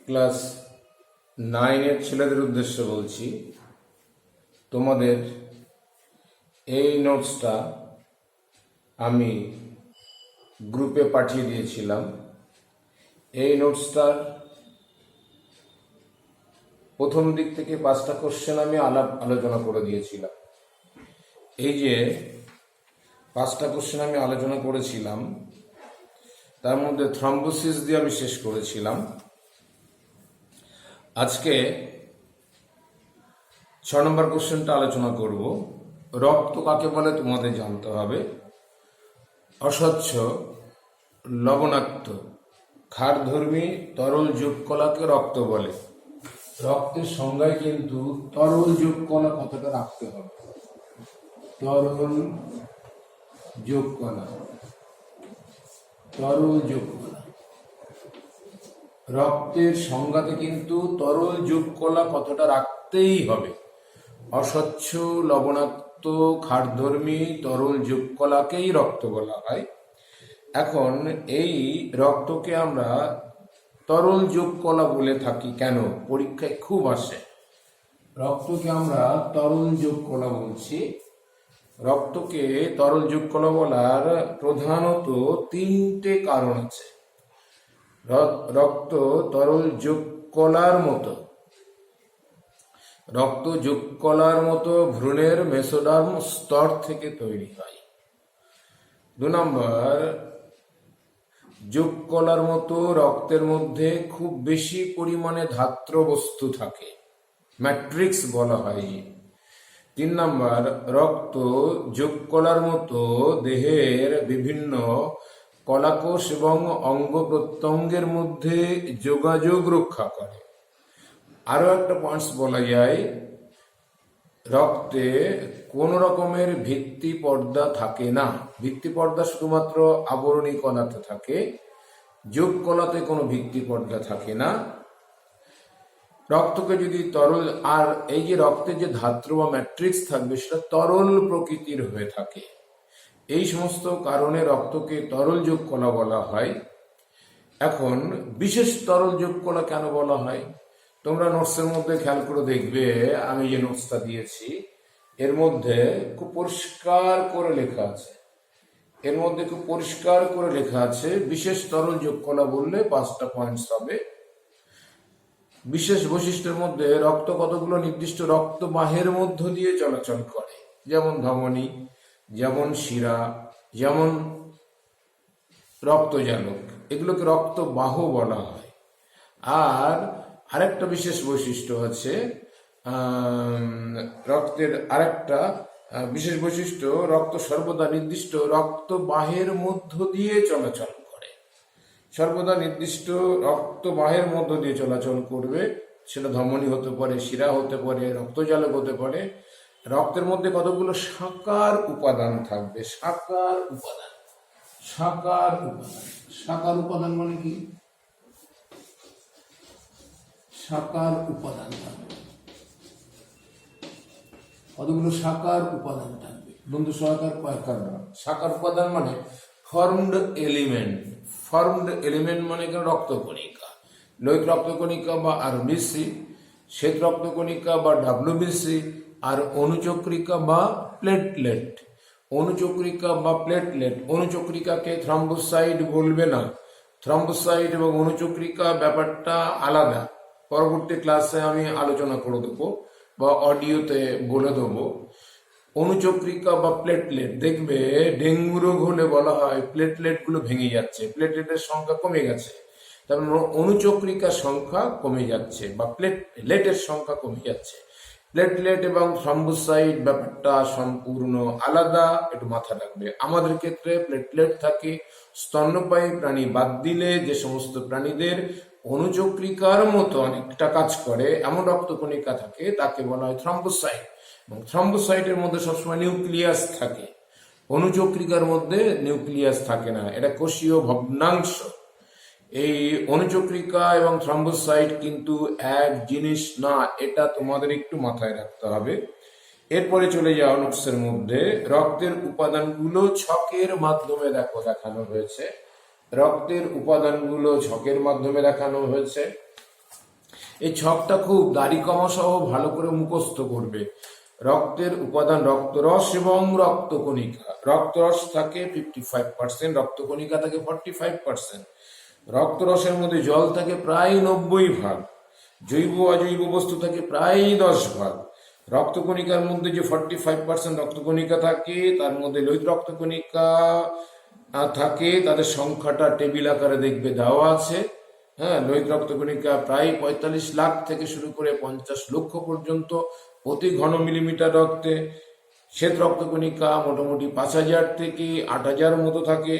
Class 9-এর ছেলেদের উদ্দেশ্যে বলছি, তোমাদের এই নোটসটা আমি গ্রুপে পাঠিয়ে দিয়েছিলাম। এই নোটসটার প্রথম দিক থেকে 5টা কোশ্চেন আমি আলোচনা করে দিয়েছিলাম। এই যে 5টা কোশ্চেন আমি আলোচনা করেছিলাম, তার মধ্যে থ্রম্বোসিস দিয়ে আমি শেষ করেছিলাম। আজকে 6 নম্বর কোশ্চেনটা আলোচনা করব। রক্ত কাকে বলে তোমাদের জানতে হবে। অস্বচ্ছ, লবণাক্ত, ক্ষারধর্মী তরল যৌগকলাকে রক্ত বলে। রক্তের সংজ্ঞায় কিন্তু তরল যৌগকলা কতটা রাখতে হবে। তরল যৌগকলা, তরল যৌগকলা রক্তের সংজ্ঞাতে কিন্তু তরল যৌগকলা কতটা রাখতেই হবে। অস্বচ্ছ, লবণাক্ত, ক্ষারধর্মী তরল যৌগকলাকেই রক্ত বলা হয়। এখন এই রক্তকে আমরা তরল যৌগকলা বলে থাকি কেন? পরীক্ষায় খুব আসে। রক্তকে আমরা তরল যৌগকলা বলছি। রক্তকে তরল যৌগকলা বলার প্রধানত 3টে কারণ আছে। রক্ত তরল যৌগকলার মতো, রক্ত যৌগকলার মতো ভ্রূণের মেসোডার্ম স্তর থেকে তৈরি হয়। 2 নম্বর, যৌগকলার মতো রক্তের মধ্যে খুব বেশি পরিমাণে ধাত্র বস্তু থাকে, ম্যাট্রিক্স বলা হয়। 3 নম্বর, রক্ত যৌগকলার মতো দেহের বিভিন্ন কলাকোষ এবং অঙ্গ প্রত্যঙ্গের মধ্যে যোগাযোগ রক্ষা করে। আরো একটা পয়েন্টস বলা যায়, রক্তে কোন রকমের ভিত্তি পর্দা থাকে না। ভিত্তি পর্দা শুধুমাত্র আবরণী কলাতে থাকে, যৌগকলাতে কোনো ভিত্তি পর্দা থাকে না। রক্তকে যদি তরল, আর এই যে রক্তে যে ধাত্র বা ম্যাট্রিক্স থাকবে সেটা তরল প্রকৃতির হয়ে থাকে। এই সমস্ত কারণে রক্তকে তরল যৌগকলা বলা হয়। এখন বিশেষ তরল যৌগকলা কেন বলা হয়? তোমরা নোটসের মধ্যে খেয়াল করে দেখবে, আমি যে নোটসটা দিয়েছি এর মধ্যে খুব পরিষ্কার করে লেখা আছে। এর মধ্যে খুব পরিষ্কার করে লেখা আছে বিশেষ তরল যৌগকলা বললে 5টা পয়েন্টস হবে। বিশেষ বৈশিষ্ট্যের মধ্যে রক্ত কতগুলো নির্দিষ্ট রক্তবাহের মধ্য দিয়ে চলাচল করে, যেমন ধমনী, যেমন শিরা, যেমন রক্তজালক, এগুলোকে রক্তবাহ বলা হয়। আর আরেকটা বিশেষ বৈশিষ্ট্য আছে, রক্তের আরেকটা বিশেষ বৈশিষ্ট্য, রক্ত সর্বদা নির্দিষ্ট রক্তবাহের মধ্য দিয়ে চলাচল করে। সর্বদা নির্দিষ্ট রক্তবাহের মধ্য দিয়ে চলাচল করবে, সেটা ধমনী হতে পারে, শিরা হতে পারে, রক্তজালক হতে পারে। রক্তের মধ্যে কতগুলো সাকার উপাদান থাকবে। সাকার উপাদান, সাকার উপাদান, সাকার উপাদান মানে কি? সাকার উপাদান থাকবে, কতগুলো সাকার উপাদান থাকবে। বন্ধু সহায়তার কয়েকবার সাকার উপাদান মানে ফর্মড এলিমেন্ট। ফর্মড এলিমেন্ট মানে রক্তকণিকা, লোহিত রক্তকণিকা বা আরবিসি, শ্বেত রক্তকণিকা বা ডাব্লিউবিসি, আর অনুচক্রিকা বা প্লেটলেট। অনুচক্রিকা বা প্লেটলেট, অনুচক্রিকাকে থ্রম্বোসাইট বলবে না। থ্রম্বোসাইট এবং অনুচক্রিকা ব্যাপারটা আলাদা। পরবর্তী ক্লাসে আমি আলোচনা করে দেবো বা অডিওতে বলে দেবো। অনুচক্রিকা বা প্লেটলেট, দেখবে ডেঙ্গু রোগ হলে বলা হয় প্লেটলেট গুলো ভেঙে যাচ্ছে, প্লেটলেটের সংখ্যা কমে গেছে। তার মানে অনুচক্রিকার সংখ্যা কমে যাচ্ছে বা প্লেটলেটের সংখ্যা কমে যাচ্ছে। প্লেটলেট এবং থ্রম্বোসাইট ব্যাপারটা সম্পূর্ণ আলাদা, একটু মাথা রাখবে। আমাদের ক্ষেত্রে প্লেটলেট থাকে স্তন্যপায়ী প্রাণী বাদ দিলে, যে সমস্ত প্রাণীদের অনুচক্রিকার মতো অনেকটা কাজ করে এমন রক্তকণিকা থাকে তাকে বলা হয় থ্রম্বোসাইট। এবং থ্রম্বোসাইটের মধ্যে সবসময় নিউক্লিয়াস থাকে, অনুচক্রিকার মধ্যে নিউক্লিয়াস থাকে না, এটা কোষীয় ভগ্নাংশ। এই অনুচক্রিকা এবং থ্রম্বোসাইট কিন্তু এক জিনিস না, এটা তোমাদের একটু মাথায় রাখতে হবে। এরপরে চলে যাওয়া নোটসের মধ্যে রক্তের উপাদানগুলো ছকের মাধ্যমে দেখানো হয়েছে। রক্তের উপাদানগুলো ছকের মাধ্যমে দেখানো হয়েছে। এই ছকটা খুব দাড়ি কমা সহ ভালো করে মুখস্থ করবে। রক্তের উপাদান রক্তরস এবং রক্তকণিকা। রক্তরস থাকে 55%, রক্তকণিকা থাকে 45%। রক্তরসের মধ্যে জল থাকে প্রায় 90 ভাগ, জৈব অজৈব বস্তু থাকে প্রায় 10 ভাগ। রক্তকণিকার মধ্যে যে 45% রক্তকণিকা থাকে, তার মধ্যে লোহিত রক্তকণিকা থাকে, তাদের সংখ্যাটা টেবিল আকারে দেখবে দেওয়া আছে। হ্যাঁ, লোহিত রক্তকণিকা প্রায় 45 লাখ থেকে শুরু করে 50 লক্ষ পর্যন্ত প্রতি ঘন মিলিমিটার রক্তে। শ্বেত রক্তকণিকা মোটামুটি 5000 থেকে 8000 মতো থাকে।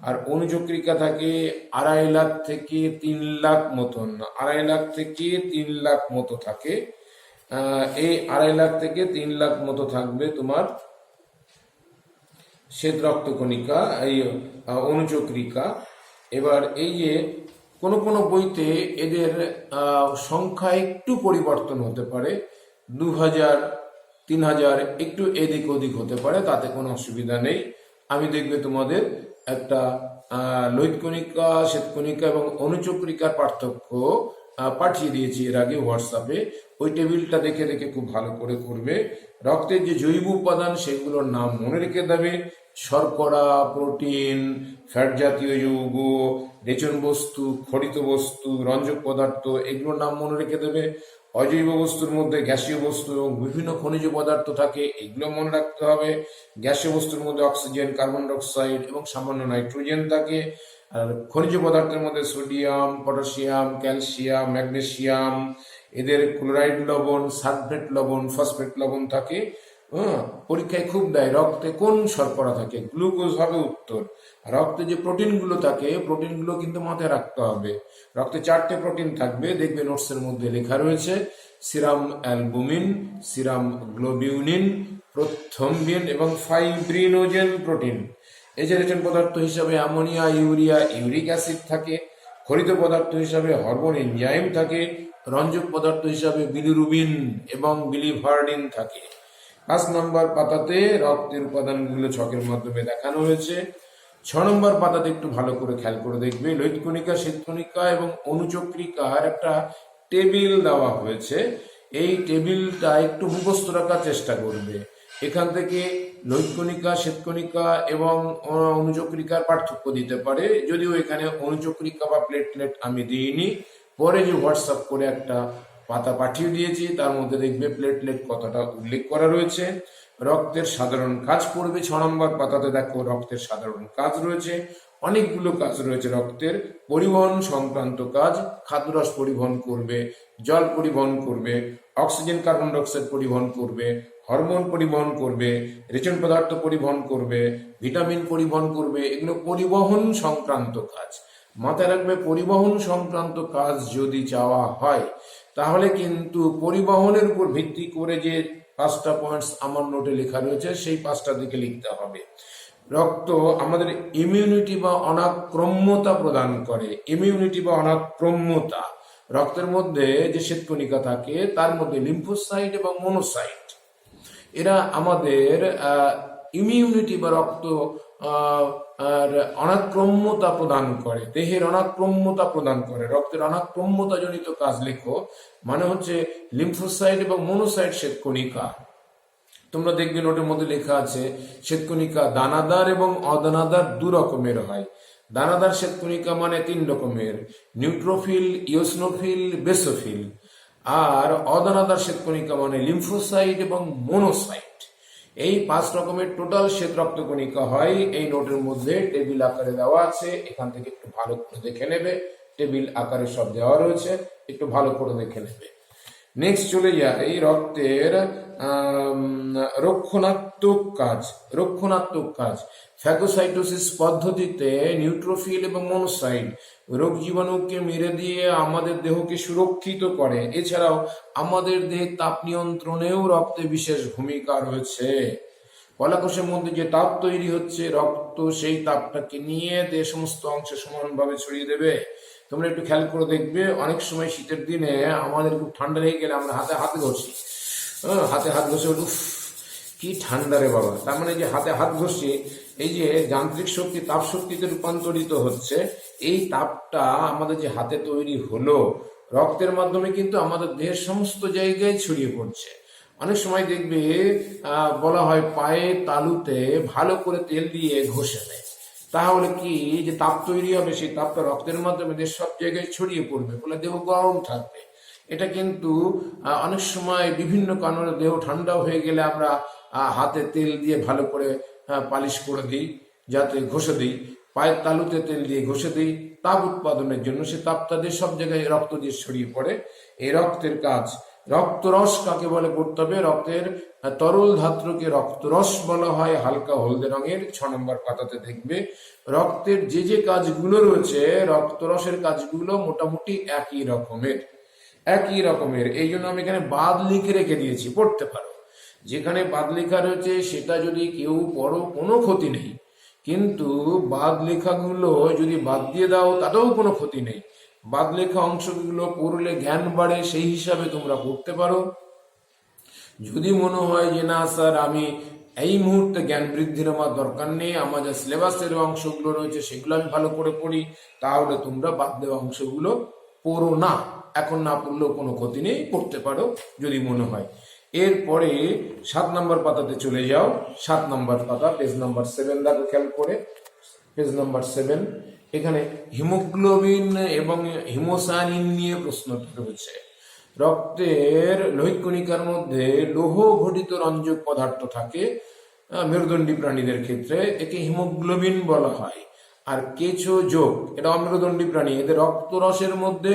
আর অনুচক্রিকা থাকে 2.5 লাখ থেকে 3 লাখ মতন, 2.5 লাখ থেকে 3 লাখ মতো থাকে। এই 2.5 লাখ থেকে 3 লাখ মতো থাকবে তোমার শ্বেত রক্তকণিকা, এই অনুচক্রিকা। এবার এই যে কোনো কোনো বইতে এদের সংখ্যা একটু পরিবর্তন হতে পারে, 2000 3000 একটু এদিক ওদিক হতে পারে, তাতে কোনো অসুবিধা নেই। আমি দেখবে তোমাদের একটা লোহিত কণিকা, শ্বেতকণিকা এবং অনুচক্রিকার পার্থক্য পাঠিয়ে দিয়েছি এর আগে হোয়াটসঅ্যাপে। ওই টেবিলটা দেখে দেখে খুব ভালো করে করবে। রক্তের যে জৈব উপাদান সেগুলোর নাম মনে রেখে দেবে। শর্করা, প্রোটিন, ফ্যাট জাতীয় যৌগ, রেচন বস্তু, খড়িত বস্তু, রঞ্জক পদার্থ, এগুলোর নাম মনে রেখে দেবে। অজৈব বস্তুর মধ্যে গ্যাসীয় বস্তু এবং বিভিন্ন খনিজ পদার্থ থাকে, এগুলো মনে রাখতে হবে। গ্যাসীয় বস্তুর মধ্যে অক্সিজেন, কার্বন ডাই অক্সাইড এবং সামান্য নাইট্রোজেন থাকে। আর খনিজ পদার্থের মধ্যে সোডিয়াম, পটাশিয়াম, ক্যালসিয়াম, ম্যাগনেসিয়াম, এদের ক্লোরাইড লবণ, সালফেট লবণ, ফসফেট লবণ থাকে। পরীক্ষায় খুব দেয় রক্তে কোন শর্করা থাকে, গ্লুকোজ হবে উত্তর। রক্তে যে প্রোটিনগুলো থাকে, প্রোটিনগুলো কিন্তু মাথায় রাখতে হবে। রক্তে 4টে প্রোটিন থাকবে, দেখবে নোটসের মধ্যে লেখা রয়েছে। Serum albumin, serum globulin, prothrombin এবং ফাইব্রিনোজেন প্রোটিন। এই যে রেচন পদার্থ হিসাবে অ্যামোনিয়া, ইউরিয়া, ইউরিক অ্যাসিড থাকে। খরিত পদার্থ হিসাবে হরমোন এনজাইম থাকে। রঞ্জক পদার্থ হিসাবে বিলিরুবিন এবং বিলিভার্ডিন থাকে। 5 নম্বর পাতাতে রক্তের উপাদানগুলো ছকের মাধ্যমে দেখানো হয়েছে। 6 নম্বর পাতাতে একটু ভালো করে খেয়াল করে দেখবে, লোহিত কণিকা, শ্বেতকণিকা এবং অনুচক্রিকার একটা টেবিল দেওয়া হয়েছে। এই টেবিলটা একটু মুখস্থ রাখার চেষ্টা করবে। এখান থেকে লোহিত কণিকা, শ্বেতকণিকা এবং অনুচক্রিকার পার্থক্য দিতে পারে, যদিও এখানে অনুচক্রিকা বা প্লেটলেট আমি দিইনি। পরে যে হোয়াটসঅ্যাপ করে একটা পাতা পাঠিয়ে দিয়েছি, তার মধ্যে দেখবে প্লেটলেট কতটা উল্লেখ করা রয়েছে। রক্তের সাধারণ কাজ পড়বে 6 নম্বর পাতাতে। দেখো রক্তের সাধারণ কাজ রয়েছে, অনেকগুলো কাজ রয়েছে রক্তের। পরিবহন সংক্রান্ত কাজ, খাদ্যরস পরিবহন করবে, জল পরিবহন করবে, অক্সিজেন, কার্বন ডাই অক্সাইড পরিবহন করবে, হরমোন পরিবহন করবে, রেচন পদার্থ পরিবহন করবে, ভিটামিন পরিবহন করবে। এগুলো পরিবহন সংক্রান্ত কাজ। মাথায় রাখবে, পরিবহন সংক্রান্ত কাজ যদি চাওয়া হয় তাহলে কিন্তু পরিবহনের উপর ভিত্তি করে যে 5টা পয়েন্টস আমার নোটে লেখা রয়েছে সেই 5টা দিকে লিখতে হবে। রক্ত আমাদের ইমিউনিটি বা অনাক্রম্যতা প্রদান করে। ইমিউনিটি বা অনাক্রম্যতা, রক্তের মধ্যে যে শ্বেতকণিকা থাকে তার মধ্যে লিম্ফোসাইট এবং মনোসাইট, এরা আমাদের ইমিউনিটি বা রক্ত অনাক্রম্যতা প্রদান করে, দেহের অনাক্রম্যতা প্রদান করে। রক্তের অনাক্রম্যতা জনিত কাজ লেখো, মানে হচ্ছে লিম্ফোসাইট এবং মনোসাইট শ্বেতকণিকা। তোমরা দেখবে নোটের মধ্যে লেখা আছে শ্বেতকণিকা দানাদার এবং অদানাদার 2 রকমের হয়। দানাদার শ্বেতকণিকা মানে 3 রকমের, নিউট্রোফিল, ইওসিনোফিল, বেসোফিল। আর অদানাদার শ্বেতকণিকা মানে লিম্ফোসাইট এবং মনোসাইট। এই 5 রকমের টোটাল শ্বেত রক্তকণিকা হয়। এই নোটের মধ্যে টেবিল আকারে দেওয়া আছে, এখান থেকে একটু ভালো করে দেখে নেবে। টেবিল আকারে সব দেওয়া রয়েছে, একটু ভালো করে দেখে নেবে। নেক্সট চলে যাই রক্তের রক্ষণাত্মক কাজ। রক্ষণাত্মক কাজ, ফ্যাগোসাইটোসিস পদ্ধতিতে নিউট্রোফিল এবং মনোসাইট রোগ জীবাণুকে মেরে দিয়ে আমাদের দেহকে সুরক্ষিত করে। এছাড়াও আমাদের দেহে তাপ নিয়ন্ত্রণেও রক্তে বিশেষ ভূমিকা রয়েছে। কলাকোষের মধ্যে যে তাপ তৈরি হচ্ছে, রক্ত সেই তাপটাকে নিয়ে দেহের সমস্ত অংশে সমানভাবে ছড়িয়ে দেবে। তোমরা একটু খেয়াল করে দেখবে, অনেক সময় শীতের দিনে আমাদের খুব ঠান্ডা লেগে গেলে আমরা হাতে হাত ঘষি। হাতে হাত ঘষে উফ কি ঠান্ডা রে বাবা। তার মানে যে হাতে হাত ঘষি, এই যে যান্ত্রিক শক্তি তাপ শক্তিতে রূপান্তরিত হচ্ছে, এই তাপটা আমাদের যে হাতে তৈরি হলো রক্তের মাধ্যমে কিন্তু আমাদের দেহের সমস্ত জায়গায় ছড়িয়ে পড়ছে। অনেক সময় দেখবে বলা হয় পায়ে তালুতে ভালো করে তেল দিয়ে ঘষে নেয়, তাহলে কি যে তাপ তৈরি হবে সেই তাপটা রক্তের মাধ্যমে দেহের সব জায়গায় ছড়িয়ে পড়বে, ফলে দেহ গরম থাকবে। এটা কিন্তু অনেক সময় বিভিন্ন কারণে দেহ ঠান্ডা হয়ে গেলে আমরা হাতে তেল দিয়ে ভালো করে পালিশ করে দিই, যাতে ঘষে দিই, পায়ের তালুতে তেল দিয়ে ঘষে দিই তাপ উৎপাদনের জন্য। সে তাপটা দিয়ে সব জায়গায় রক্ত দিয়ে ছড়িয়ে পড়ে। এই রক্তের কাজ, রক্তরস কাকে বলে করতে হবে, রক্তের তরল ধাত্রকে রক্তরস বলা হয়, হালকা হলদে রঙের, 6 নম্বর পাতাতে দেখবে। রক্তের যে যে কাজগুলো রয়েছে রক্তরসের কাজগুলো মোটামুটি একই রকমের। এই জন্য আমি এখানে বাদ লিখে রেখে দিয়েছি, পড়তে পারো। যেখানে বাদ লেখা রয়েছে সেটা যদি কেউ পড়ো কোনো ক্ষতি নেই, কিন্তু বাদ লেখাগুলো যদি বাদ দিয়ে দাও তাতেও কোনো ক্ষতি নেই। বাদ লেখা অংশগুলো পড়লে জ্ঞান বাড়ে, সেই হিসাবে তোমরা পড়তে পারো। যদি মনে হয় যে না স্যার আমি এই মুহূর্তে জ্ঞান বৃদ্ধির আমার দরকার নেই, আমার যে সিলেবাসের অংশগুলো রয়েছে সেগুলো আমি ভালো করে পড়ি, তাহলে তোমরা বাদ দেওয়া অংশগুলো পড়ো না। এখন না পড়লেও কোনো ক্ষতি নেই, পড়তে পারো যদি মনে হয়। এরপরে 7 নম্বর পাতাতে চলে যাও। 7 নম্বর পাতা, পেজ নাম্বার 7 দেখো খেয়াল করে, পেজ নাম্বার 7। এখানে হিমোগ্লোবিন এবং হিমোসায়ানিন নিয়ে প্রশ্নটা রয়েছে। রক্তের লোহিত কণিকার মধ্যে লৌহ ঘটিত রঞ্জক পদার্থ থাকে মেরুদণ্ডী প্রাণীদের ক্ষেত্রে, একে হিমোগ্লোবিন বলা হয়। আর কেঁচো যোগ, এটা অমেরুদণ্ডী প্রাণী, এদের রক্তরসের মধ্যে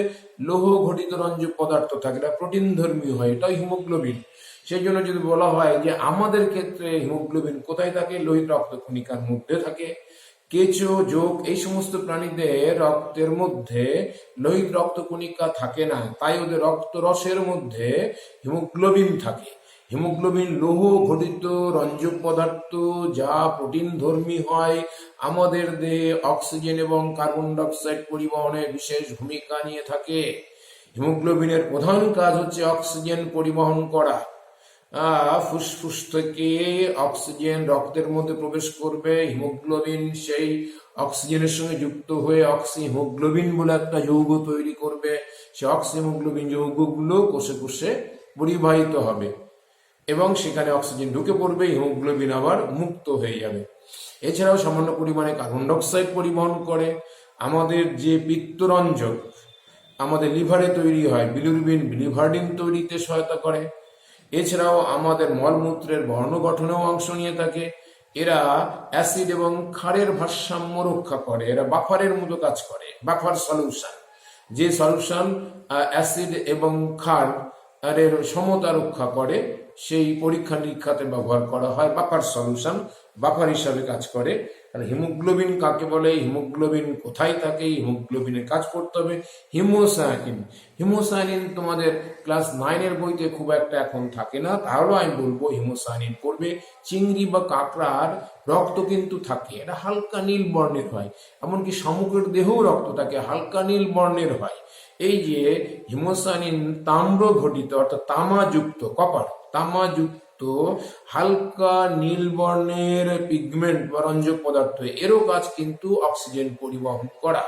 লৌহ ঘটিত রঞ্জক পদার্থ থাকে, এটা প্রোটিন ধর্মী হয়, এটাই হিমোগ্লোবিন। সেই জন্য যদি বলা হয় যে আমাদের ক্ষেত্রে হিমোগ্লোবিন কোথায় থাকে, লোহিত রক্ত কণিকার মধ্যে থাকে। কেঁচো যোগ এই সমস্ত প্রাণীদের রক্তের মধ্যে লোহিত রক্ত কণিকা থাকে না, তাই ওদের রক্তরসের মধ্যে হিমোগ্লোবিন থাকে। হিমোগ্লোবিন লৌহ ঘটিত রঞ্জক পদার্থ, যা প্রোটিন ধর্মী হয়, আমাদের দেহে অক্সিজেন এবং কার্বন ডাইঅক্সাইড পরিবহনে বিশেষ ভূমিকা নিয়ে থাকে। হিমোগ্লোবিনের প্রধান কাজ হচ্ছে অক্সিজেন পরিবহন করা। ফুসফুস থেকে অক্সিজেন রক্তের মধ্যে প্রবেশ করবে, হিমোগ্লোবিন সেই অক্সিজেনের সঙ্গে যুক্ত হয়ে হিমোগ্লোবিন বলে একটা যৌগ তৈরি করবে। সে হিমোগ্লোবিন যৌগগুলো কোষে কোষে পরিবাহিত হবে এবং সেখানে অক্সিজেন ঢুকে পড়বে, হিমোগ্লোবিন আবার মুক্ত হয়ে যাবে। এছাড়াও সামান্য পরিমাণে কার্বন ডাইঅক্সাইড পরিবহন করে। আমাদের যে পিত্তরঞ্জক আমাদের লিভারে তৈরি হয়, বিলিরুবিন বিলিভার্ডিন তৈরিতে সহায়তা করে। এছাড়াও আমাদের মলমূত্রের বর্ণ গঠনেও অংশ নিয়ে থাকে। এরা অ্যাসিড এবং ক্ষারের ভারসাম্য রক্ষা করে, এরা বাফারের মতো কাজ করে, বাফার সলিউশন। যে সলিউশন অ্যাসিড এবং ক্ষার এর সমতা রক্ষা করে, সেই পরীক্ষা নিরীক্ষাতে ব্যবহার করা হয়। বাফার সলিউশন বাফার হিসাবে কাজ করে। আর হিমোগ্লোবিন কাকে বলে, হিমোগ্লোবিন কোথায় থাকে, হিমোগ্লোবিনের কাজ করতে হবে। হিমোসায়ানিন তোমাদের ক্লাস 9-এর বইতে খুব একটা এখন থাকে না, তাহলে আমি বলবো হিমোসায়ানিন পড়বে। চিংড়ি বা কাঁকড়ার রক্ত কিন্তু থাকে, এটা হালকা নীল বর্ণের হয়, এমনকি শামুকের দেহেও রক্ত থাকে, হালকা নীল বর্ণের হয়। এই যে হিমোসায়ানিন তাম্র ঘটিত অর্থাৎ তামাযুক্ত, তামাযুক্ত হালকা নীল বর্ণের পিগমেন্ট বা রঞ্জক পদার্থ, এরও কাজ কিন্তু অক্সিজেন পরিবহন করা।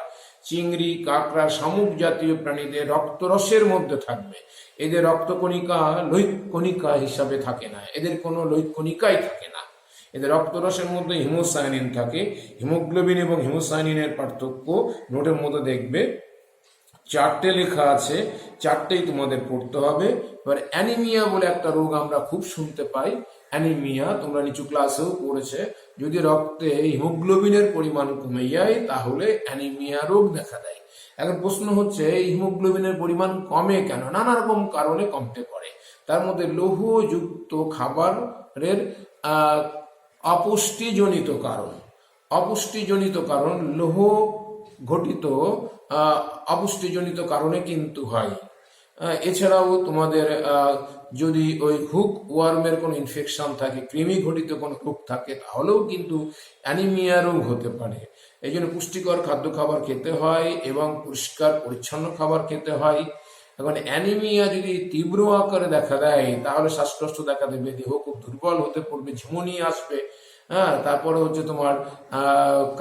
চিংড়ি, কাঁকড়া, শামুক জাতীয় প্রাণীদের রক্তরসের মধ্যে থাকবে। এদের রক্তকণিকা লোহিত কণিকা হিসাবে থাকে না, এদের কোনো লোহিত কণিকাই থাকে না। এদের রক্তরসের মধ্যে হিমোসায়ানিন থাকে। হিমোগ্লোবিন এবং হিমোসায়ানিনের পার্থক্য নোটের মধ্যে দেখবে 4টে লেখা আছে, 4টেই তোমাদের পড়তে হবে। এবার অ্যানিমিয়া বলে একটা রোগ আমরা খুব শুনতে পাই, অ্যানিমিয়া তোমরা নিচু ক্লাসেও পড়েছে। যদি রক্তে হিমোগ্লোবিনের পরিমাণ কমে যায় তাহলে অ্যানিমিয়া রোগ দেখা দেয়। এখন প্রশ্ন হচ্ছে হিমোগ্লোবিনের পরিমাণ কমে কেন? নানা রকম কারণে কমতে পারে। তার মধ্যে লৌহযুক্ত খাবারের অপুষ্টিজনিত কারণ লৌহ ঘটিত অপুষ্টিজনিত কারণে কিন্তু হয়। এছাড়াও তোমাদের যদি ওই হুক ওয়ার্মের কোনো ইনফেকশন থাকে, কৃমি ঘটিত কোনো রোগ থাকে, তাহলেও কিন্তু অ্যানিমিয়া রোগ হতে পারে। এই জন্য পুষ্টিকর খাদ্য খাবার খেতে হয় এবং পরিষ্কার পরিচ্ছন্ন খাবার খেতে হয়। এখন অ্যানিমিয়া যদি তীব্র আকারে দেখা দেয় তাহলে শ্বাসকষ্ট দেখা দেবে, দেহ খুব দুর্বল হতে পড়বে, ঝিমুনি আসবে, হ্যাঁ, তারপরে হচ্ছে তোমার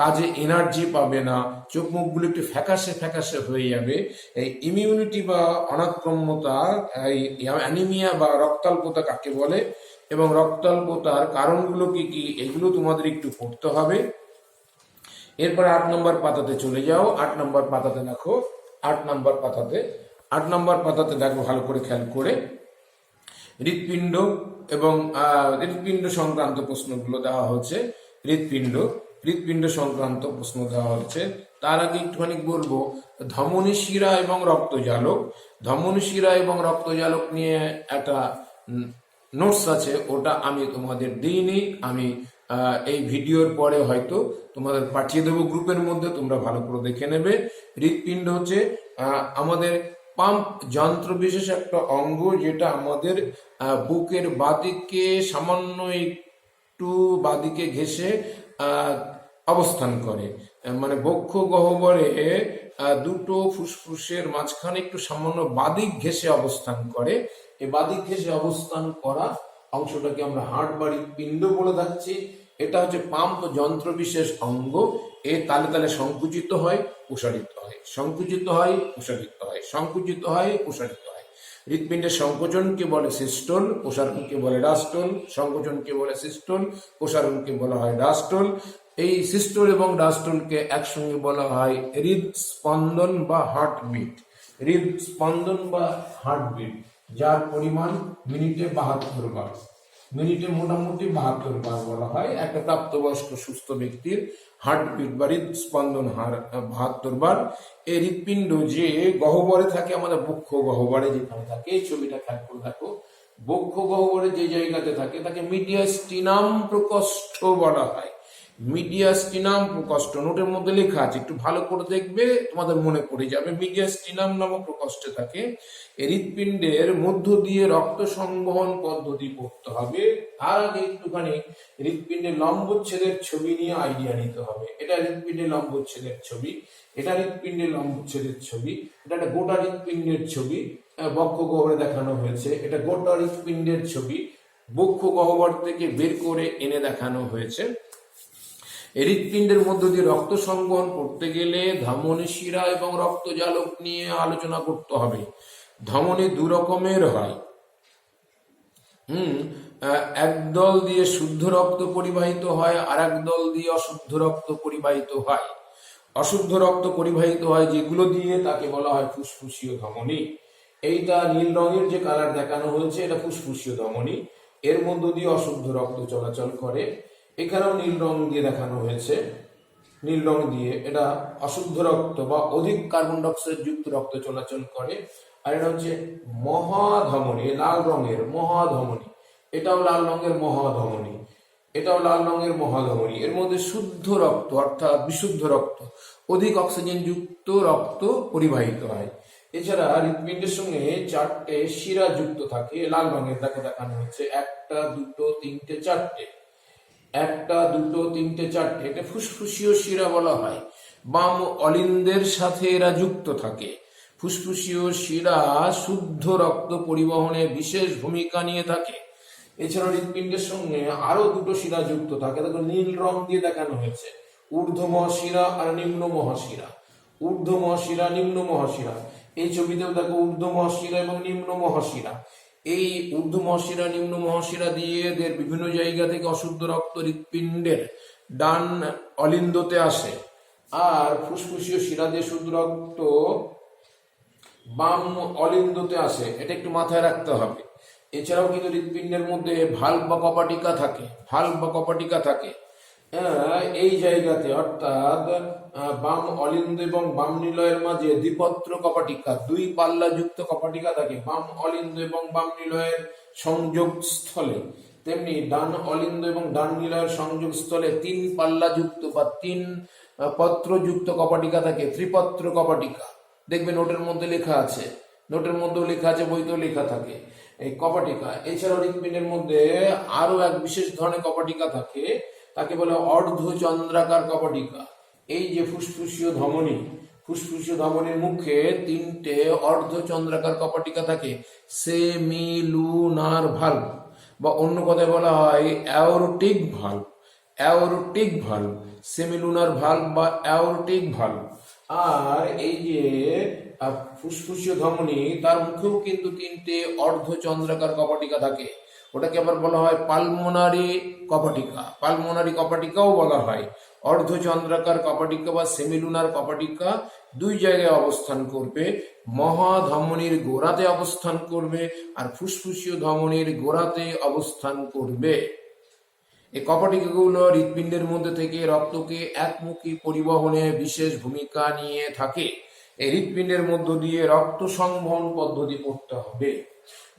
কাজে এনার্জি পাবে না, চোখ মুখগুলো একটু ফ্যাকাশে ফ্যাকাশে হয়ে যাবে। এই ইমিউনিটি বা অনাক্রম্যতা, এই অ্যানিমিয়া বা রক্তাল্পতা কাকে বলে এবং রক্তাল্পতার কারণগুলো কি কি, এগুলো তোমাদের একটু পড়তে হবে। এরপরে 8 নম্বর পাতাতে চলে যাও। 8 নম্বর পাতাতে দেখো, 8 নম্বর পাতাতে দেখো ভালো করে খেয়াল করে, হৃৎপিণ্ড এবং হৃৎপিণ্ড সংক্রান্ত প্রশ্নগুলো দেওয়া হচ্ছে। হৃৎপিণ্ড সংক্রান্ত প্রশ্ন দেওয়া হচ্ছে। তার আগে একটুখানি বলবো, ধমনী শিরা এবং রক্তজালক, ধমনী শিরা এবং রক্তজালক নিয়ে একটা নোটস আছে, ওটা আমি তোমাদের দিইনি। আমি এই ভিডিওর পরে হয়তো তোমাদের পাঠিয়ে দেবো গ্রুপের মধ্যে, তোমরা ভালো করে দেখে নেবে। হৃৎপিণ্ড হচ্ছে আমাদের পাম্প যন্ত্র বিশেষ একটা অঙ্গ, যেটা আমাদের বুকের বাদিকে সামান্য একটু বাদিকে ঘেঁষে অবস্থান করে। মানে বক্ষ গহ্বরে দুটো ফুসফুসের মাঝখানে একটু সামান্য বাদিক ঘেঁষে অবস্থান করে। এই বাদিক ঘেঁষে অবস্থান করা অংশটাকে আমরা হাড় বা হৃৎপিণ্ড বলে থাকছি। এটা হচ্ছে পাম্প যন্ত্র বিশেষ অঙ্গ। এ তালে তালে সংকুচিত হয়, প্রসারিত হয়, সংকুচিত হয়, প্রসারিত হয়, সংকুচিত হয়, প্রসারিত হয়। হৃৎপিণ্ডের সংকোচনকে বলে সিস্টোল, প্রসারণকে বলে ডায়াস্টোল। সংকোচনকে বলে সিস্টোল, প্রসারণকে বলা হয় ডায়াস্টোল। এই সিস্টোল এবং ডায়াস্টোলকে একসঙ্গে বলা হয় হৃদস্পন্দন বা হার্টবিট। হৃদস্পন্দন বা হার্টবিট, যার পরিমাণ মিনিটে 72 বার। মিনিটে মোটামুটি 72 বার বলা হয়। একটা প্রাপ্তবয়স্ক সুস্থ ব্যক্তির হার্টবিট বা হৃদস্পন্দন 72 বার। এই হৃৎপিণ্ড যে গহ্বরে থাকে, আমাদের বক্ষ গহ্বরে যেখানে থাকে, এই ছবিটা খেয়াল করে দেখো, বক্ষ গহ্বরে যে জায়গাতে থাকে তাকে মিডিয়াস্টিনাম প্রকোষ্ঠ বলা হয়। মিডিয়াস্টিনাম প্রকোষ্ঠ নোটের মধ্যে লেখা আছে, একটু ভালো করে দেখবে, তোমাদের মনে পড়ে যাবে। মিডিয়াস্টিনাম নামক প্রকোষ্ঠে থাকে। হৃৎপিণ্ডের মধ্য দিয়ে রক্ত সংবহন পদ্ধতি পড়তে হবে। তার আগে একটুখানি হৃৎপিণ্ডের লম্বচ্ছেদের ছবি নিয়ে আইডিয়া নিতে হবে। এটা হৃৎপিণ্ডের লম্বচ্ছেদের ছবি, এটা হৃৎপিণ্ডের লম্বচ্ছেদের ছবি, এটা একটা গোটা হৃৎপিণ্ডের ছবি, বক্ষ গহ্বরে দেখানো হয়েছে। এটা গোটা হৃৎপিণ্ডের ছবি, বক্ষ গহ্বর থেকে বের করে এনে দেখানো হয়েছে। হৃৎপিণ্ডের মধ্য দিয়ে রক্ত সংবহন করতে গেলে ধমনী শিরা এবং রক্তজালক নিয়ে আলোচনা করতে হবে। ধমনী দু রকমের হয়। একদল দিয়ে শুদ্ধ রক্ত পরিবাহিত হয়, আর একদল দিয়ে অশুদ্ধ রক্ত পরিবাহিত হয়। অশুদ্ধ রক্ত পরিবাহিত হয় যেগুলো দিয়ে, তাকে বলা হয় ফুসফুসীয় ধমনী। এইটা নীল রঙের যে কালার দেখানো হয়েছে, এটা ফুসফুসীয় ধমনী। এর মধ্য দিয়ে অশুদ্ধ রক্ত চলাচল করে। এখানেও নীল রং দিয়ে দেখানো হয়েছে, নীল রং দিয়ে এটা অশুদ্ধ রক্ত বা অধিক কার্বন ডাইঅক্সাইড যুক্ত রক্ত চলাচল করে। আর এটা হচ্ছে মহাধমনী, লাল রঙের মহাধমনী। এটাও লাল রঙের মহাধমনী, এটাও লাল রঙের মহাধমনী। এর মধ্যে শুদ্ধ রক্ত অর্থাৎ বিশুদ্ধ রক্ত, অধিক অক্সিজেন যুক্ত রক্ত পরিবাহিত হয়। এছাড়া হৃৎপিণ্ডের সঙ্গে 4টে শিরা যুক্ত থাকে, লাল রঙের তাকে দেখানো হচ্ছে। 1, 2, 3, 4টে, 1, 2, 3, 4টে। এটা ফুসফুসীয় শিরা বলা হয়। বাম অলিন্দের সাথে এরা যুক্ত থাকে। ফুসফুসীয় শিরা শুদ্ধ রক্ত পরিবহনে বিশেষ ভূমিকা নিয়ে থাকে। এছাড়া হৃৎপিণ্ডের সঙ্গে আরো 2টো শিরা যুক্ত থাকে, তাকে নীল রং দিয়ে দেখানো হয়েছে। ঊর্ধ্ব মহাশিরা আর নিম্ন মহাশিরা, ঊর্ধ্ব মহাশিরা, নিম্ন মহাশিরা। এই ছবিতেও দেখো ঊর্ধ্ব মহাশিরা এবং নিম্ন মহাশিরা। এই ঊর্ধ্ব মহাশিরা, নিম্ন মহাশিরা দিয়ে এদের বিভিন্ন জায়গা থেকে অশুদ্ধ রক্ত হৃৎপিণ্ডের ডান অলিন্দতে আসে, আর ফুসফুসীয় শিরা দিয়ে শুদ্ধ রক্ত বাম অলিন্দতে আসে। এটা একটু মাথায় রাখতে হবে। এছাড়াও কিন্তু হৃৎপিণ্ডের মধ্যে ভাল্ব বা কপাটিকা থাকে, ভাল্ব বা কপাটিকা থাকে এই জায়গাতে, অর্থাৎ বাম অলিন্দ এবং বাম নিলয়ের মাঝে দ্বিপত্র কপাটিকা, 2 পাল্লা যুক্ত কপাটিকা থাকে বাম অলিন্দ এবং বাম নিলয়ের সংযোগ স্থলে। তেমনি ডান অলিন্দ এবং ডান নিলয়ের সংযোগ স্থলে 3 পাল্লা যুক্ত বা 3 পত্র যুক্ত কপাটিকা থাকে, ত্রিপত্র কপাটিকা। দেখবে নোটের মধ্যে লেখা আছে, নোটের মধ্যেও লেখা আছে, বইতেও লেখা থাকে এই কপাটিকা। এছাড়াও হৃৎপিণ্ডের মধ্যে আরো এক বিশেষ ধরনের কপাটিকা থাকে, তাকে বলে অর্ধচন্দ্রাকার কপাটিকা। এই যে ফুসফুসীয় ধমনী, ফুসফুসীয় ধমনীর মুখে 3টে অর্ধচন্দ্রাকার কপাটিকা থাকে, সেমিলুনার ভাল্ব বা অন্য কথায় বলা হয় aortic valve. Aortic valve, semilunar valve বা অ্যাওরটিক ভালভ। আর এই যে ফুসফুসীয় ধমনী, তার মুখেও কিন্তু তিনটে অর্ধচন্দ্রাকার কপাটিকা থাকে। ওটাকে আবার বলা হয় পালমোনারি কপাটিকা, পালমোনারি কপাটিকাও বলা হয়। অর্ধচন্দ্রাকার কপাটিকা বা সেমিলুনার কপাটিকা দুই জায়গায় অবস্থান করবে, মহাধমনীর গোড়াতে অবস্থান করবে আর ফুসফুসীয় ধমনীর গোড়াতে অবস্থান করবে। এই কপাটিকাগুলো হৃৎপিণ্ডের মধ্যে থেকে রক্তকে একমুখী পরিবহনে বিশেষ ভূমিকা নিয়ে থাকে। এই হৃৎপিণ্ডের মধ্য দিয়ে রক্ত সংবহন পদ্ধতি করতে হবে।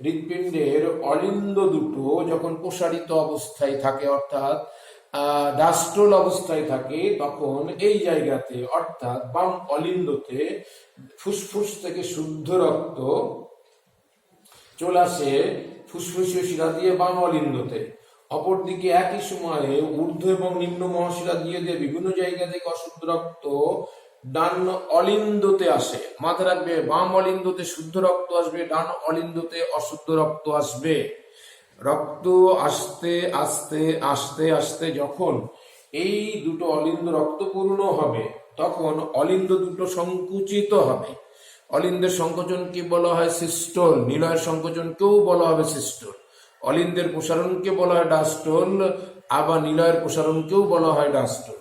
হৃৎপিণ্ডের অলিন্দ দুটো যখন প্রসারিত অবস্থায় থাকে, অর্থাৎ ডাস্টোল অবস্থায় থাকে, তখন এই জায়গাতে অর্থাৎ বাম অলিন্দতে ফুসফুস থেকে শুদ্ধ রক্ত চলে আসে ফুসফুসীয় শিরা দিয়ে বাম অলিন্দতে। অপরদিকে একই সময়ে ঊর্ধ্ব এবং নিম্ন মহাশিরা দিয়ে বিভিন্ন জায়গা থেকে অশুদ্ধ রক্ত ডান অলিন্দতে আসে। মাথায় রাখবে, বাম অলিন্দতে শুদ্ধ রক্ত আসবে, ডান অলিন্দতে অশুদ্ধ রক্ত আসবে। রক্ত আস্তে আস্তে আস্তে আস্তে যখন এই দুটো অলিন্দ রক্তপূর্ণ হবে, তখন অলিন্দ দুটো সংকুচিত হবে। অলিন্দের সংকোচনকে বলা হয় সিস্টোল, নিলয়ের সংকোচনকেও বলা হবে সিস্টোল। অলিন্দের প্রসারণকে বলা হয় ডাস্টোল, আবার নিলয়ের প্রসারণকেও বলা হয় ডাস্টোল।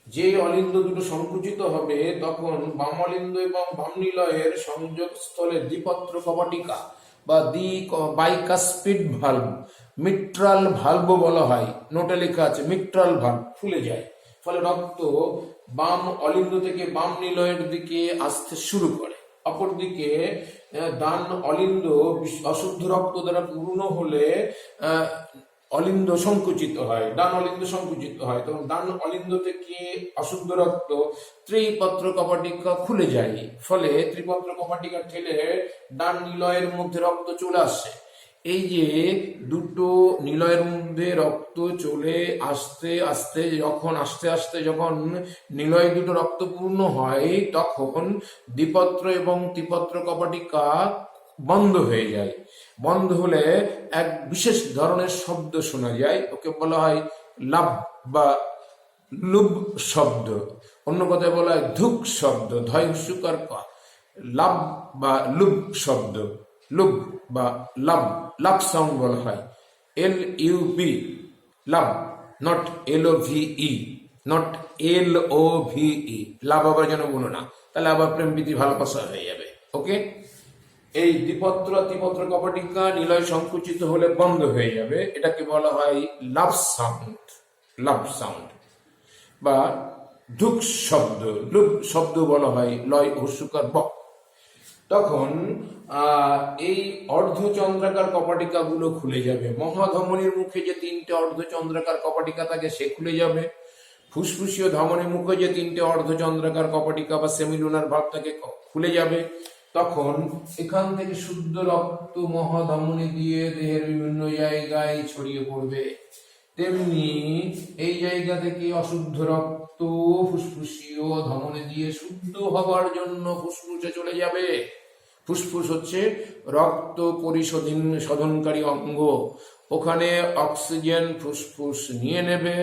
যে অলিন্দ দুটো সংকুচিত হবে, তখন বাম অলিন্দ এবং বাম নিলয়ের সংযোগ স্থলে দ্বিপত্র কপাটিকা বা বাইকাসপিড ভালভ, মিট্রাল ভালভ বলা হয়, নোটে লেখা আছে মিট্রাল ভালভ, ফুলে যায়। ফলে রক্ত বাম অলিন্দ থেকে বাম নিলয়ের দিকে আসতে শুরু করে। অপরদিকে ডান অলিন্দ অশুদ্ধ রক্ত দ্বারা পূর্ণ হলে অলিন্দ সংকুচিত হয়, ডান অলিন্দ সংকুচিত হয়, তখন ডান অলিন্দ থেকে অশুদ্ধ রক্ত ত্রিপত্র কপাটিকা খুলে যায়। ফলে ত্রিপত্র কপাটিকা ঠেলে ডান নিলয়ের মধ্যে রক্ত চলে আসে। এই যে দুটো নিলয়ের মধ্যে রক্ত চলে আস্তে আস্তে যখন নিলয় দুটো রক্তপূর্ণ হয়, তখন দ্বিপত্র এবং ত্রিপত্র কপাটিকা বন্ধ হয়ে যায়। বন্ধ হলে এক বিশেষ ধরনের শব্দ শোনা যায়, ওকে বলা হয় লাভ বা লুব শব্দ। অন্য কথায় বলা হয় ধুক শব্দ, ধয় হুস্যকার ক, লাভ বা লুব শব্দ, লুব বা লাভ, লাভ সাউন্ড বলা হয়, LUB, love, not LOVE, not LOVE, লাভ আবার যেন বলো না, তাহলে আবার প্রেম প্রীতি ভালোবাসা হয়ে যাবে। ওকে, এই দ্বিপত্র ত্রিপত্র কপাটিকা নিলয় সংকুচিত হলে বন্ধ হয়ে যাবে, এটাকে বলা হয় লাভ সাউন্ড, লাভ সাউন্ড বা ধুক শব্দ, লুব শব্দ বলা হয়, লয় হস্যকার ব। তখন এই অর্ধচন্দ্রাকার কপাটিকা গুলো খুলে যাবে। মহাধমনীর মুখে যে তিনটে অর্ধচন্দ্রাকার কপাটিকা থাকে সে খুলে যাবে। ফুসফুসীয় ধমনীর মুখে যে তিনটে অর্ধচন্দ্রাকার কপাটিকা বা সেমিলুনার ভাগ থাকে খুলে যাবে। তখন এখান থেকে শুদ্ধ রক্ত মহাধমনী দিয়ে দেহের বিভিন্ন জায়গায় ছড়িয়ে পড়বে। তেমনি এই জায়গা থেকে অশুদ্ধ রক্ত ফুসফুসীয় ধমনী দিয়ে শুদ্ধ হবার জন্য ফুসফুসে চলে যাবে। ফুসফুস হচ্ছে রক্ত পরিশোধনকারী অঙ্গ। ওখানে অক্সিজেন ফুসফুস নিয়ে নেবে,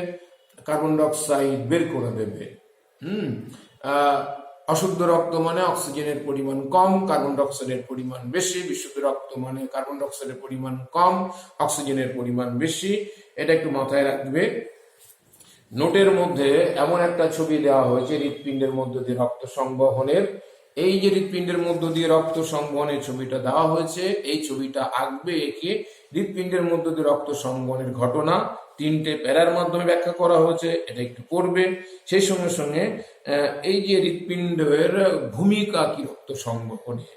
কার্বন ডাই অক্সাইড বের করে দেবে। অশুদ্ধ রক্ত মানে অক্সিজেনের পরিমাণ কম, কার্বন ডাই অক্সাইডের পরিমাণ বেশি। বিশুদ্ধ রক্ত মানে কার্বন ডাই অক্সাইডের পরিমাণ কম, অক্সিজেনের পরিমাণ বেশি। এটা একটু মাথায় রাখবে। নোটের মধ্যে এমন একটা ছবি দেওয়া হয়েছে হৃৎপিণ্ডের মধ্য দিয়ে রক্ত সংবহনের। এই যে হৃৎপিণ্ডের মধ্য দিয়ে রক্ত সংবহনের ছবিটা দেওয়া হয়েছে, এই ছবিটা আঁকবে একে হৃৎপিণ্ডের মধ্য দিয়ে রক্ত সংবহনের ঘটনা তিনটে প্যারার মাধ্যমে ব্যাখ্যা করা হয়েছে, এটা একটু পড়বে। সেই সঙ্গে সঙ্গে এই যে হৃৎপিণ্ডের ভূমিকা কি রক্ত সংবহনে।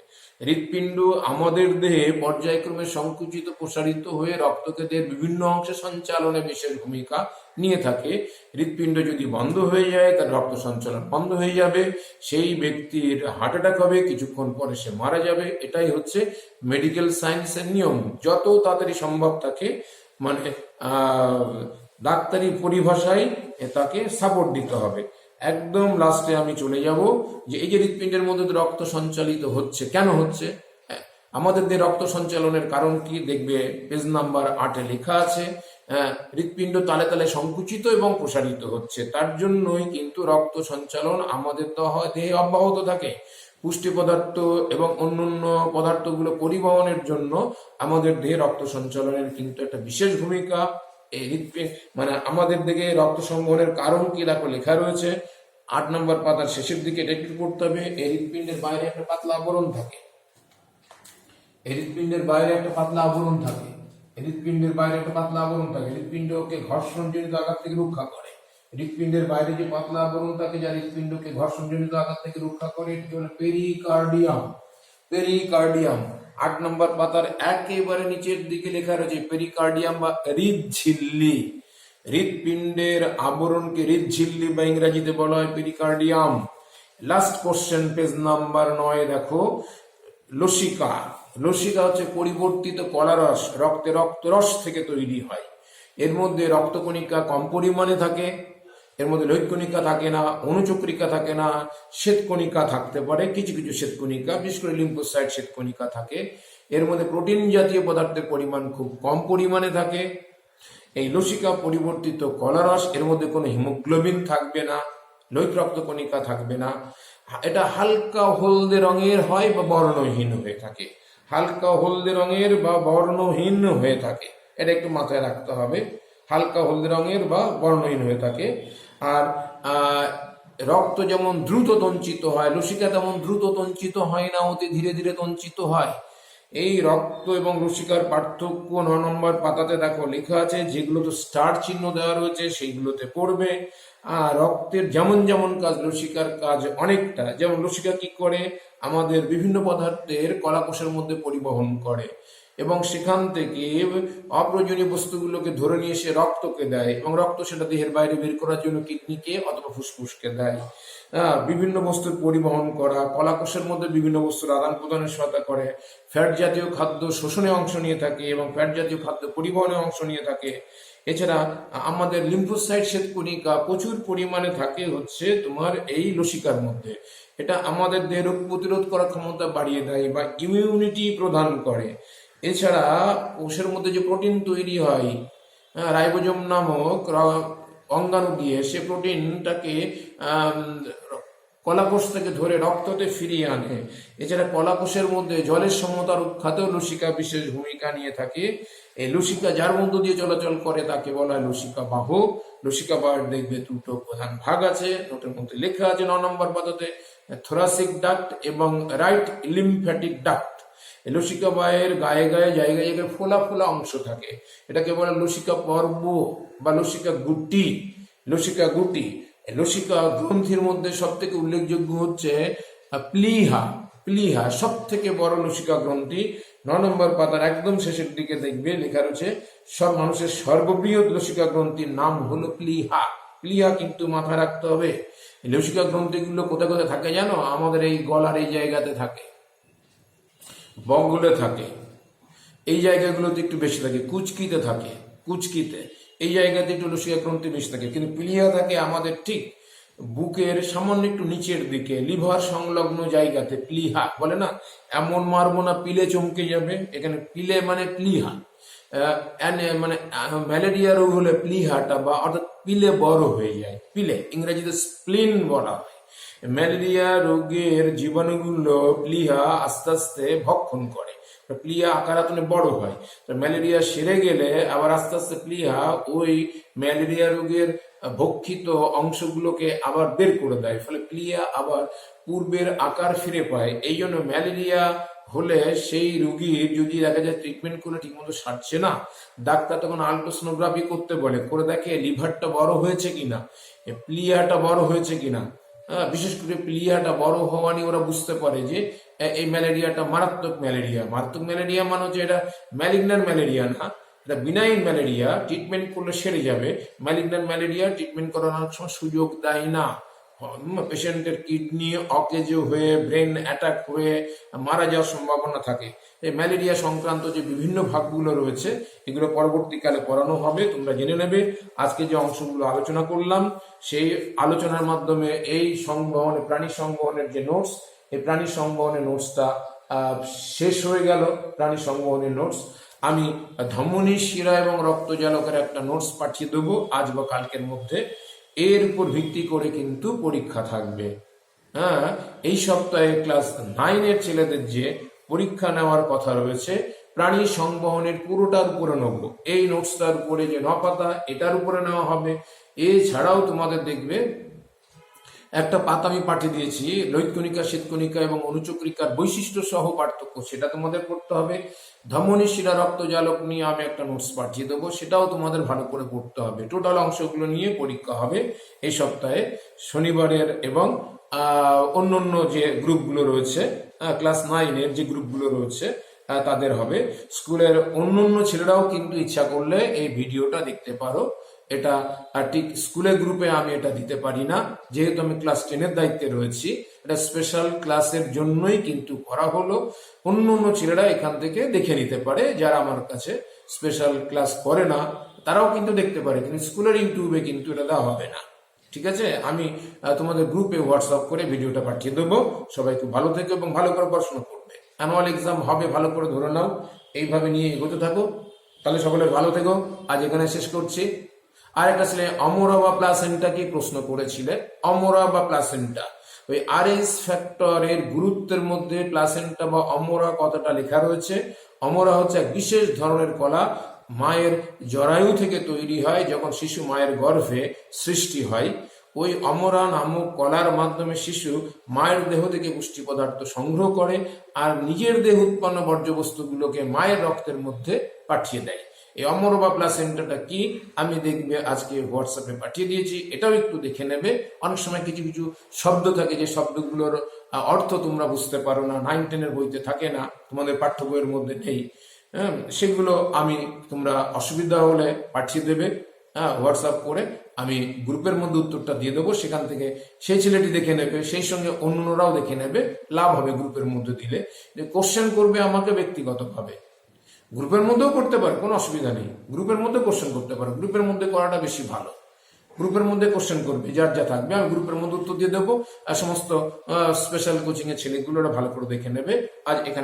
হৃৎপিণ্ড আমাদের দেহে পর্যায়ক্রমে সংকুচিত প্রসারিত হয়ে রক্তকে দেহের বিভিন্ন অংশে সঞ্চালনে বিশেষ ভূমিকা নিয়ে থাকে। হৃৎপিণ্ড যদি বন্ধ হয়ে যায়, তার রক্ত সঞ্চালন বন্ধ হয়ে যাবে, সেই ব্যক্তির হার্ট অ্যাটাক হবে, কিছুক্ষণ পরে সে মারা যাবে। এটাই হচ্ছে মেডিকেল সায়েন্সের নিয়ম। যত তাড়াতাড়ি সম্ভব তাকে মানে ডাক্তারি পরিভাষায় তাকে সাপোর্ট দিতে হবে। একদম লাস্টে আমি চলে যাব যে এই যে হৃৎপিণ্ডের মধ্যে রক্ত সঞ্চালিত হচ্ছে, কেন হচ্ছে? আমাদের দেহে রক্ত সঞ্চালনের কারণ কি দেখবে পেজ নাম্বার 8-এ লেখা আছে। হৃৎপিণ্ড তালে তালে সংকুচিত এবং প্রসারিত হচ্ছে, তার জন্যই কিন্তু রক্ত সঞ্চালন আমাদের দেহে অব্যাহত থাকে। পুষ্টি পদার্থ এবং অন্যান্য পদার্থগুলো পরিবহনের জন্য আমাদের দেহে রক্ত সঞ্চালনের কিন্তু একটা বিশেষ ভূমিকা। এই মানে আমাদের দেহে রক্ত সংবহনের কারণ কি দেখো লেখা রয়েছে 8 নম্বর পাতার শেষের দিকে, এটা একটু পড়তে হবে। এই হৃৎপিণ্ডের বাইরে একটা পাতলা আবরণ থাকে, হৃৎপিণ্ডের বাইরে একটা পাতলা আবরণ থাকে, হৃৎপিণ্ডের বাইরে একটা পাতলা আবরণ থাকে, হৃৎপিণ্ডকে ঘর্ষণজনিত আঘাত থেকে রক্ষা করে। হৃৎপিণ্ডের বাইরে যে পাতলা আবরণ থাকে যা হৃৎপিণ্ডকে ঘর্ষণজনিত আঘাত থেকে রক্ষা করে, এটি হলো পেরিকার্ডিয়াম। পেরিকার্ডিয়াম 8 নম্বর পাতার একেবারে নিচের দিকে লেখা রয়েছে পেরিকার্ডিয়াম বা হৃদঝিল্লি। হৃৎপিণ্ডের আবরণকে হৃদঝিল্লি বা ইংরেজিতে বলা হয় pericardium. Last question page number 9 দেখো, লসিকা। লসিকা হচ্ছে পরিবর্তিত কলারস, রক্তে রক্তরস থেকে তৈরি হয়। এর মধ্যে রক্তকণিকা কম পরিমাণে থাকে, এর মধ্যে লোহিতকণিকা থাকে না, অনুচক্রিকা থাকে না, শ্বেতকণিকা থাকতে পারে, কিছু কিছু শ্বেতকণিকা, বিশেষ করে লিম্ফোসাইট শ্বেতকণিকা থাকে। এর মধ্যে প্রোটিন জাতীয় পদার্থের পরিমাণ খুব কম পরিমাণে থাকে। এই লসিকা পরিবর্তিত কলারস, এর মধ্যে কোনো হিমোগ্লোবিন থাকবে না, লোহিত রক্তকণিকা থাকবে না। এটা হালকা হলদে রঙের হয় বা বর্ণহীন হয়ে থাকে, হালকা হলদে রঙের বা বর্ণহীন হয়ে থাকে, এটা একটু মাথায় রাখতে হবে। হালকা হলদে রঙের বা বর্ণহীন হয়ে থাকে। আর রক্ত যেমন দ্রুত তঞ্চিত হয়, লসিকা তেমন দ্রুত তঞ্চিত হয় না, অতি ধীরে ধীরে তঞ্চিত হয়। এই রক্ত এবং লসিকার পার্থক্য 9 নম্বর পাতাতে দেখো লেখা আছে, যেগুলোতে স্টার চিহ্ন দেওয়া রয়েছে সেইগুলোতে পড়বে। আর রক্তের যেমন যেমন কাজ, লসিকার কাজ অনেকটা। যেমন লসিকা কি করে, আমাদের বিভিন্ন পদার্থের কলাকোষের মধ্যে পরিবহন করে এবং সেখান থেকে অপ্রয়োজনীয় বস্তুগুলোকে ধরে নিয়ে এসে রক্তকে দেয় এবং রক্ত সেটা দেহের বাইরে বের করার জন্য কিডনিকে অথবা ফুসফুসকে দেয়। বিভিন্ন বস্তুর পরিবহন করা, কলাকোষের মধ্যে বিভিন্ন বস্তুর আদান প্রদানের সহায়তা করে, ফ্যাট জাতীয় খাদ্য শোষণে অংশ নিয়ে থাকে এবং ফ্যাট জাতীয় খাদ্য পরিবহনে অংশ নিয়ে থাকে। এছাড়া আমাদের লিম্ফোসাইট শ্বেতকণিকা প্রচুর পরিমাণে থাকে হচ্ছে তোমার এই লসিকার মধ্যে। এটা আমাদের দেহ রোগ প্রতিরোধ করার ক্ষমতা বাড়িয়ে দেয় বা ইমিউনিটি প্রদান করে। এছাড়া কোষের মধ্যে যে প্রোটিন তৈরি হয় রাইবোজোম নামক অঙ্গাণু দিয়ে, সে প্রোটিনটাকে কলাকোষ থেকে ধরে রক্ততে ফিরিয়ে আনে। এছাড়া কলাকোষের মধ্যে জলের সমতা রক্ষাতেও লসিকা বিশেষ ভূমিকা নিয়ে থাকে। এই লসিকা যার মধ্য দিয়ে চলাচল করে তাকে বলা হয় লসিকা বাহ। লসিকা বাহর দেখবে দুটো প্রধান ভাগ আছে, নোটের মধ্যে লেখা আছে 9 নম্বর পাতাতে, থোরাসিক ডাক্ট এবং রাইট লিম্ফ্যাটিক ডাক্ট। লসিকা বাহের গায়ে গায়ে জায়গায় জায়গায় ফোলা ফোলা অংশ থাকে, এটাকে বলে লসিকা পর্ব বা লসিকা গুটি। লসিকা গুটি, লসিকা গ্রন্থির মধ্যে সব থেকে উল্লেখযোগ্য হচ্ছে প্লীহা। প্লীহা সব থেকে বড় লসিকা গ্রন্থি। 9 নম্বর পাতার একদম শেষের দিকে দেখবে লেখা রয়েছে, সব মানুষের সর্ববৃহৎ লসিকা গ্রন্থির নাম হলো প্লীহা। প্লীহা কিন্তু মাথায় রাখতে হবে। লসিকা গ্রন্থিগুলো কোথায় কোথায় থাকে জানো? আমাদের এই গলার এই জায়গাতে থাকে, বগলে থাকে, এই জায়গাগুলোতে একটু বেশি থাকে, কুচকিতে থাকে, কুচকিতে এই জায়গাতে একটু লসিকা গ্রন্থি বেশি থাকে। কিন্তু প্লীহা থাকে আমাদের ঠিক বুকের সামান্য একটু নিচের দিকে, লিভার সংলগ্ন জায়গাতে। প্লীহা বলে না, এমন মারবো না পিলে চমকে যাবে, এখানে পিলে মানে প্লীহা। মানে ম্যালেরিয়া রোগ হলে প্লীহাটা বা অর্থাৎ পিলে বড় হয়ে যায়, পিলে ইংরেজিতে স্প্লিন বলা হয়। ম্যালেরিয়া রোগের জীবাণুগুলো প্লীহা আস্তে আস্তে ভক্ষণ করে, প্লীহা আকার আতনে বড় হয়। ম্যালেরিয়া সেরে গেলে আবার আস্তে আস্তে প্লীহা ওই ম্যালেরিয়া রোগের ভক্ষিত অংশগুলোকে আবার বের করে দেয়, ফলে প্লীহা আবার পূর্বের আকার ফিরে পায়। এই জন্য ম্যালেরিয়া হলে সেই রোগীর যদি দেখা যায় ট্রিটমেন্ট করলে ঠিকমতো সারছে না, ডাক্তার তখন আল্ট্রাসোনোগ্রাফি করতে বলে, করে দেখে লিভারটা বড় হয়েছে কিনা, প্লীহাটা বড় হয়েছে কিনা। বিশেষ করে প্লীহাটা বড় হওয়া নিয়ে ওরা বুঝতে পারে যে এই ম্যালেরিয়াটা মারাত্মক ম্যালেরিয়া। মারাত্মক ম্যালেরিয়া মানে হচ্ছে এটা ম্যালিগন্যান্ট ম্যালেরিয়া না, এটা বিনাইন ম্যালেরিয়া, ট্রিটমেন্ট করলে সেরে যাবে। ম্যালিগন্যান্ট ম্যালেরিয়া ট্রিটমেন্ট করার অনেক সময় সুযোগ দেয় না, পেশেন্টের কিডনি অকেজ হয়ে ব্রেন অ্যাটাক হয়ে মারা যাওয়ার সম্ভাবনা থাকে। এই ম্যালেরিয়া সংক্রান্ত যে বিভিন্ন ভাগগুলো রয়েছে এগুলো পরবর্তীকালে পড়ানো হবে, তোমরা জেনে নেবে। আজকে যে অংশগুলো আলোচনা করলাম সেই আলোচনার মাধ্যমে এই সংবহনে প্রাণী সংবহনের যে নোটস, এই প্রাণী সংবহনের নোটসটা শেষ হয়ে গেল প্রাণী সংবহনের নোটস। আমি ধমনী, শিরা এবং রক্তজালকের একটা নোটস পাঠিয়ে দেবো আজ বা কালকের মধ্যে। এর উপর ভিত্তি করে কিন্তু পরীক্ষা থাকবে। হ্যাঁ, এই সপ্তাহে ক্লাস 9-এর ছেলেদের যে পরীক্ষা নেওয়ার কথা রয়েছে, প্রাণী সংবহনের পুরোটার উপরে নেব। এই নোটসটার উপরে যে 9 পাতা, এটার উপরে নেওয়া হবে। এছাড়াও তোমাদের দেখবে একটা পাতা আমি পাঠিয়ে দিয়েছি, লৈৎকণিকা, শ্বেতকণিকা এবং অনুচক্রিকার বৈশিষ্ট্য সহ পার্থক্য, সেটা তোমাদের পড়তে হবে। ধমনী, শিরা, রক্তজালক নিয়ে আমি একটা নোটস পাঠিয়ে দেবো, সেটাও তোমাদের ভালো করে পড়তে হবে। টোটাল অংশগুলো নিয়ে পরীক্ষা হবে এই সপ্তাহে শনিবারের। এবং অন্য যে গ্রুপগুলো রয়েছে, ক্লাস 9-এর যে গ্রুপগুলো রয়েছে তাদের হবে। স্কুলের অন্য ছেলেরাও কিন্তু ইচ্ছা করলে এই ভিডিওটা দেখতে পারো। এটা ঠিক স্কুলের গ্রুপে আমি এটা দিতে পারি না, যেহেতু আমি ক্লাস 10-এর দায়িত্বে রয়েছি। এটা স্পেশাল ক্লাসের জন্যই কিন্তু করা হলো। অন্য ছেলেরা এখান থেকে দেখে নিতে পারে, যারা আমার কাছে স্পেশাল ক্লাস করে না তারাও কিন্তু দেখতে পারে, কিন্তু স্কুলের ইউটিউবে কিন্তু এটা দেওয়া হবে না। ঠিক আছে, আমি তোমাদের গ্রুপে হোয়াটসঅ্যাপ করে ভিডিওটা পাঠিয়ে দেবো। সবাই খুব ভালো থেকো এবং ভালো করে পড়াশোনা করবে। অ্যানুয়াল এক্সাম হবে, ভালো করে ধরে নাও। এইভাবে নিয়ে এগোতে থাকো, তাহলে সকলে ভালো থেকো। আজ এখানে শেষ করছি। আর একটা ছেলে অমরা বা প্লাসেন্টা কি প্রশ্ন করেছিলে। অমরা বা প্লাসেন্টা, ওই আরএস ফ্যাক্টরের গুরুত্বের মধ্যে প্লাসেন্টা বা অমরা কথাটা লেখা রয়েছে। অমরা হচ্ছে এক বিশেষ ধরনের কলা, মায়ের জরায়ু থেকে তৈরি হয় যখন শিশু মায়ের গর্ভে সৃষ্টি হয়। ওই অমরা নামক কলার মাধ্যমে শিশু মায়ের দেহ থেকে পুষ্টি পদার্থ সংগ্রহ করে আর নিজের দেহ উৎপন্ন বর্জ্যবস্তুগুলোকে মায়ের রক্তের মধ্যে পাঠিয়ে দেয়। এই অমরা বা প্লাসেন্টাটা কি আমি দেখবে আজকে হোয়াটসঅ্যাপে পাঠিয়ে দিয়েছি, এটাও একটু দেখে নেবে। অনেক সময় কিছু কিছু শব্দ থাকে যে শব্দগুলোর অর্থ তোমরা বুঝতে পারো না, 9-10-এর বইতে থাকে না, তোমাদের পাঠ্য বইয়ের মধ্যে নেই। সেগুলো আমি তোমরা অসুবিধা হলে পাঠিয়ে দেবে হোয়াটসঅ্যাপ করে, আমি গ্রুপের মধ্যে উত্তরটা দিয়ে দেবো। সেখান থেকে সেই ছেলেটি দেখে নেবে, সেই সঙ্গে অন্যরাও দেখে নেবে, লাভ হবে গ্রুপের মধ্যে দিলে। যে কোশ্চেন করবে আমাকে ব্যক্তিগতভাবে, গ্রুপের মধ্যেও করতে পারে, কোনো অসুবিধা নেই। গ্রুপের মধ্যে কোশ্চেন করতে পারো, গ্রুপের মধ্যে করাটা বেশি ভালো। গ্রুপের মধ্যে কোশ্চেন করবে, যার যা থাকবে আমি গ্রুপের মধ্যে উত্তর দিয়ে দেবো। আর সমস্ত স্পেশাল কোচিং এর ছেলেগুলো ভালো করে দেখে নেবে। আজ এখানে